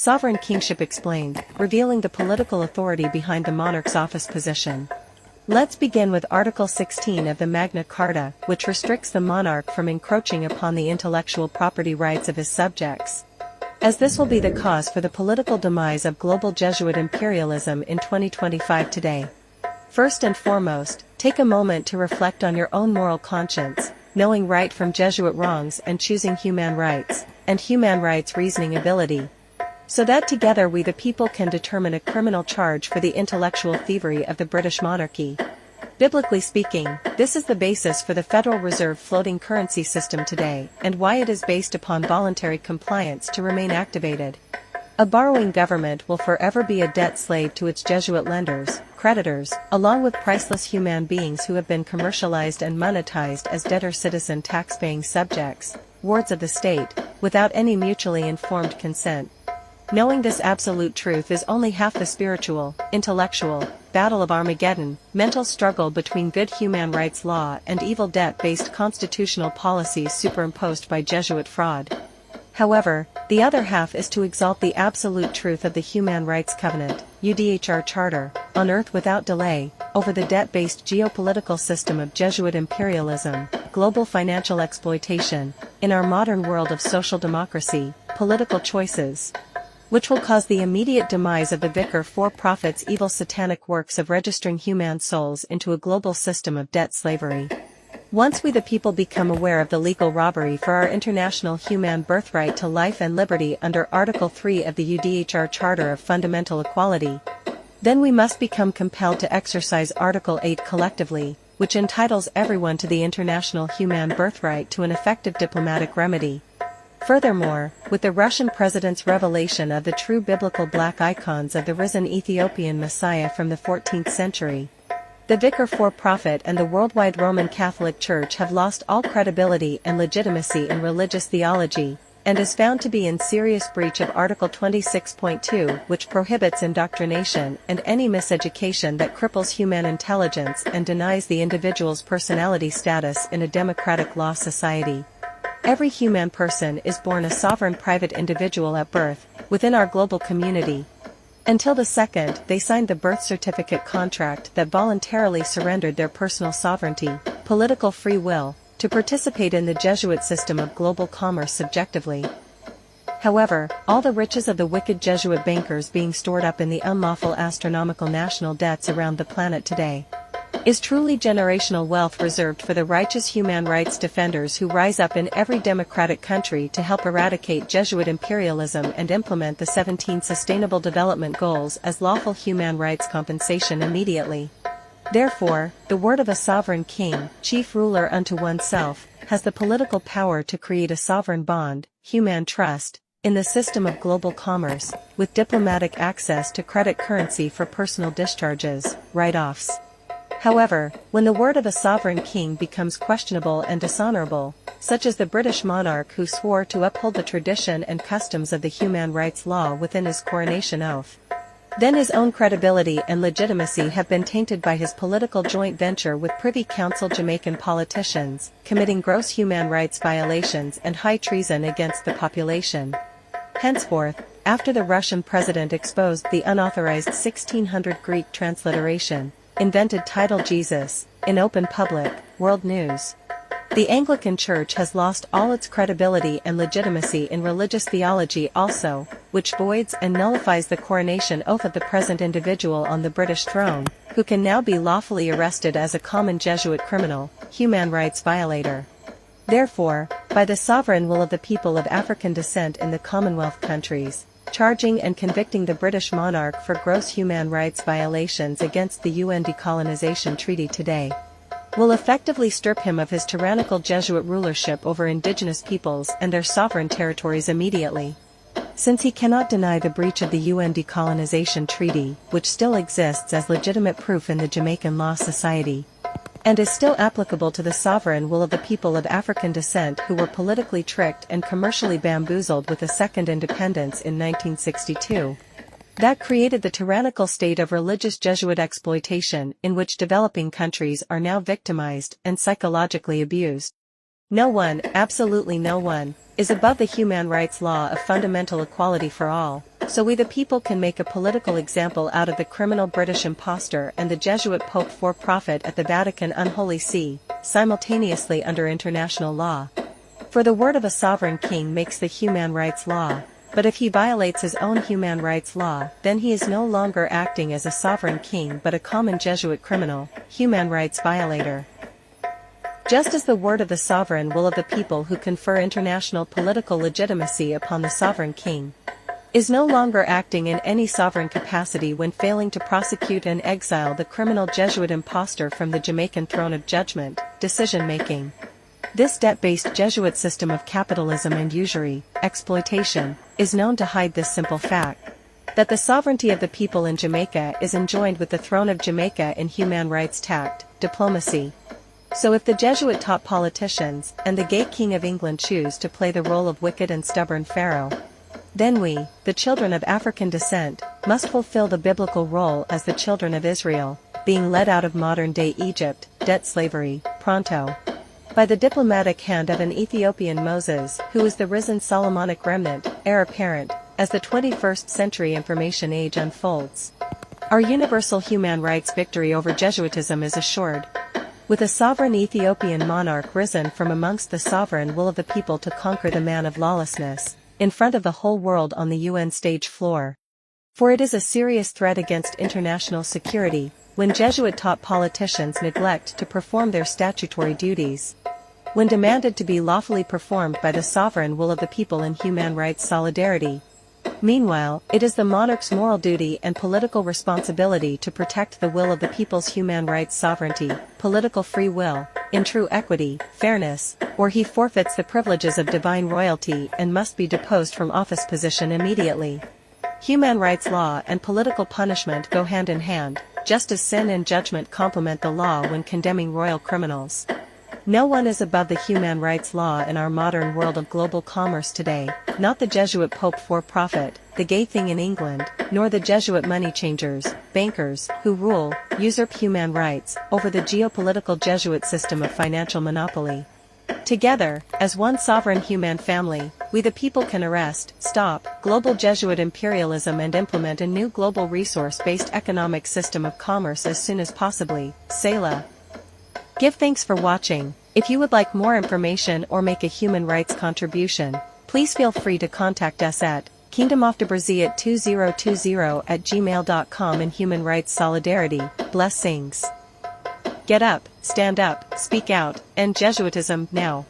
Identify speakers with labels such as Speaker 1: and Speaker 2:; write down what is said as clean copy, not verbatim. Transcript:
Speaker 1: Sovereign kingship explained, revealing the political authority behind the monarch's office position. Let's begin with Article 16 of the Magna Carta, which restricts the monarch from encroaching upon the intellectual property rights of his subjects, as this will be the cause for the political demise of global Jesuit imperialism in 2025 today. First and foremost, take a moment to reflect on your own moral conscience, knowing right from Jesuit wrongs and choosing human rights, and human rights reasoning ability, so that together we the people can determine a criminal charge for the intellectual thievery of the British monarchy. Biblically speaking, this is the basis for the Federal Reserve floating currency system today, and why it is based upon voluntary compliance to remain activated. A borrowing government will forever be a debt slave to its Jesuit lenders, creditors, along with priceless human beings who have been commercialized and monetized as debtor-citizen tax-paying subjects, wards of the state, without any mutually informed consent. Knowing this absolute truth is only half the spiritual, intellectual, battle of Armageddon, mental struggle between good human rights law and evil debt-based constitutional policies superimposed by Jesuit fraud. However, the other half is to exalt the absolute truth of the Human Rights Covenant, UDHR Charter, on earth without delay, over the debt-based geopolitical system of Jesuit imperialism, global financial exploitation, in our modern world of social democracy, political choices, which will cause the immediate demise of the vicar for-profit's evil satanic works of registering human souls into a global system of debt slavery. Once we the people become aware of the legal robbery for our international human birthright to life and liberty under Article 3 of the UDHR Charter of Fundamental Equality, then we must become compelled to exercise Article 8 collectively, which entitles everyone to the international human birthright to an effective diplomatic remedy. Furthermore, with the Russian president's revelation of the true biblical black icons of the risen Ethiopian Messiah from the 14th century, the vicar for-profit and the worldwide Roman Catholic Church have lost all credibility and legitimacy in religious theology, and is found to be in serious breach of Article 26.2, which prohibits indoctrination and any miseducation that cripples human intelligence and denies the individual's personality status in a democratic law society. Every human person is born a sovereign private individual at birth, within our global community, until the second they signed the birth certificate contract that voluntarily surrendered their personal sovereignty, political free will, to participate in the Jesuit system of global commerce subjectively. However, all the riches of the wicked Jesuit bankers being stored up in the unlawful astronomical national debts around the planet today, is truly generational wealth reserved for the righteous human rights defenders who rise up in every democratic country to help eradicate Jesuit imperialism and implement the 17 Sustainable Development Goals as lawful human rights compensation immediately. Therefore, the word of a sovereign king, chief ruler unto oneself, has the political power to create a sovereign bond, human trust, in the system of global commerce, with diplomatic access to credit currency for personal discharges, write-offs. However, when the word of a sovereign king becomes questionable and dishonorable, such as the British monarch who swore to uphold the tradition and customs of the human rights law within his coronation oath, then his own credibility and legitimacy have been tainted by his political joint venture with Privy Council Jamaican politicians, committing gross human rights violations and high treason against the population. Henceforth, after the Russian president exposed the unauthorized 1600 Greek transliteration, invented title Jesus, in open public, world news, the Anglican Church has lost all its credibility and legitimacy in religious theology also, which voids and nullifies the coronation oath of the present individual on the British throne, who can now be lawfully arrested as a common Jesuit criminal, human rights violator. Therefore, by the sovereign will of the people of African descent in the Commonwealth countries, charging and convicting the British monarch for gross human rights violations against the UN Decolonization Treaty today, will effectively strip him of his tyrannical Jesuit rulership over indigenous peoples and their sovereign territories immediately. Since he cannot deny the breach of the UN Decolonization Treaty, which still exists as legitimate proof in the Jamaican Law Society, and is still applicable to the sovereign will of the people of African descent who were politically tricked and commercially bamboozled with a second independence in 1962. That created the tyrannical state of religious Jesuit exploitation in which developing countries are now victimized and psychologically abused. No one, absolutely no one, is above the human rights law of fundamental equality for all, so we the people can make a political example out of the criminal British impostor and the Jesuit Pope for profit at the Vatican Unholy See, simultaneously under international law. For the word of a sovereign king makes the human rights law, but if he violates his own human rights law, then he is no longer acting as a sovereign king but a common Jesuit criminal, human rights violator. Just as the word of the sovereign will of the people who confer international political legitimacy upon the sovereign king, is no longer acting in any sovereign capacity when failing to prosecute and exile the criminal Jesuit impostor from the Jamaican throne of judgment, decision-making. This debt-based Jesuit system of capitalism and usury, exploitation, is known to hide this simple fact, that the sovereignty of the people in Jamaica is enjoined with the throne of Jamaica in human rights tact, diplomacy. So if the Jesuit-taught politicians and the gay King of England choose to play the role of wicked and stubborn Pharaoh, then we, the children of African descent, must fulfill the biblical role as the children of Israel, being led out of modern-day Egypt, debt slavery, pronto, by the diplomatic hand of an Ethiopian Moses who is the risen Solomonic remnant, heir apparent, as the 21st century information age unfolds. Our universal human rights victory over Jesuitism is assured, with a sovereign Ethiopian monarch risen from amongst the sovereign will of the people to conquer the man of lawlessness, in front of the whole world on the UN stage floor. For it is a serious threat against international security, when Jesuit-taught politicians neglect to perform their statutory duties, when demanded to be lawfully performed by the sovereign will of the people in human rights solidarity. Meanwhile, it is the monarch's moral duty and political responsibility to protect the will of the people's human rights sovereignty, political free will, in true equity, fairness, or he forfeits the privileges of divine royalty and must be deposed from office position immediately. Human rights law and political punishment go hand in hand, just as sin and judgment complement the law when condemning royal criminals. No one is above the human rights law in our modern world of global commerce today, not the Jesuit Pope for profit, the gay thing in England, nor the Jesuit money changers, bankers, who rule, usurp human rights, over the geopolitical Jesuit system of financial monopoly. Together, as one sovereign human family, we the people can arrest, stop, global Jesuit imperialism and implement a new global resource-based economic system of commerce as soon as possibly. Selah. Give thanks for watching. If you would like more information or make a human rights contribution, please feel free to contact us at kingdomofdebrazil2020@gmail.com. In human rights solidarity, blessings. Get up, stand up, speak out, end Jesuitism now.